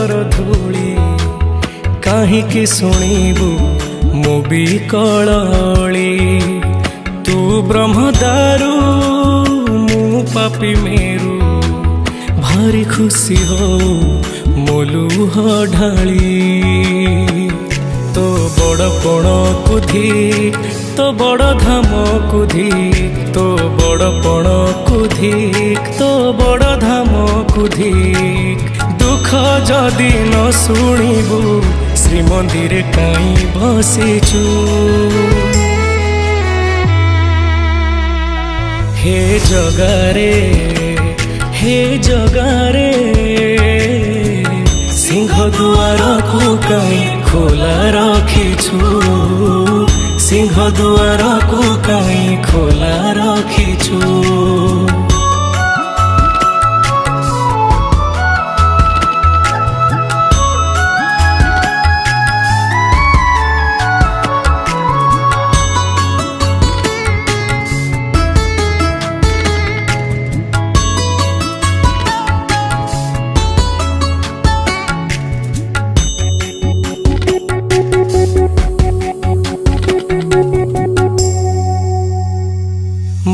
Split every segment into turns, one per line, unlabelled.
ପାଦର ଧୂଳି କାହିଁକି ଶୁଣିବୁ ମୁଁ ବିକଳ ଅଳି। ତୁ ବ୍ରହ୍ମଦାରୁ ମୁଁ ପାପି ମେରୁ ଭାରି ଖୁସି ହଉ ମୋ ଲୁହ ଢାଳି। ତୋ ବଡ଼ପଣକୁ ଧିକ୍ ତୋ ବଡ଼ ଧାମକୁ ଧିକ୍ ତୋ ବଡ଼ପଣକୁ ଧିକ୍ ତୋ ବଡ଼ ଧାମକୁ ଧିକ୍। ଦୁଃଖ ଯଦି ନ ଶୁଣିବୁ ଶ୍ରୀମନ୍ଦିରେ କାହିଁ ବସିଛୁ। ହେ ଜଗାରେ ସିଂହ ଦୁଆରକୁ କାହିଁ ଖୋଲା ରଖିଛୁ। ସିଂହ ଦୁଆରକୁ କାହିଁ ଖୋଲା ରଖିଛୁ।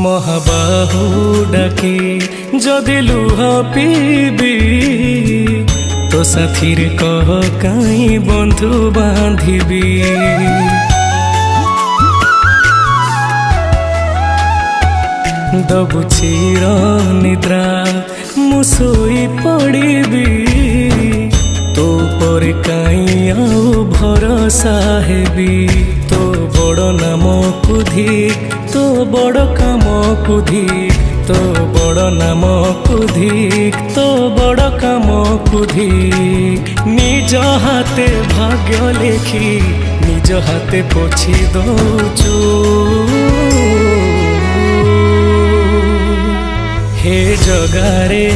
ମହାବାହୁ ଡାକି ଯଦି ଲୁହ ପିଇବି ତୋ ସାଥିରେ କହ କାହିଁ ବନ୍ଧୁ ବାନ୍ଧିବି। ଦବୁ ଚିର ନିଦ୍ରା ମୁଁ ଶୋଇ ପଡ଼ିବି। ତୋ ପରେ କାହିଁ ଆଉ ଭରସା ହେବି। ତୋ ବଡ଼ ନାମକୁ ଧିକ୍ ତୋ ବଡ଼ କାମକୁ ଧିକ୍ ତୋ ବଡ଼ ନାମକୁ ଧିକ୍ ତୋ ବଡ଼ କାମକୁ ଧିକ୍। ନିଜ ହାତେ ଭାଗ୍ୟ ଲେଖି ନିଜ ହାତେ ପୋଛି ଦଉଛୁ। ହେ ଜଗାରେ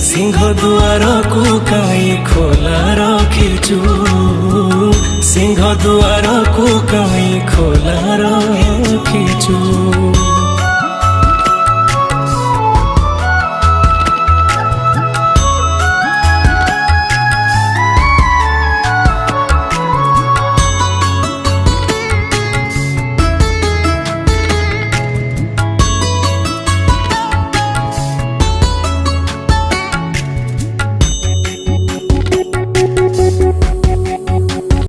ସିଂହ ଦୁଆରକୁ କାହିଁ ଖୋଲା ରଖିଛୁ। ସିଂହ ଦୁଆର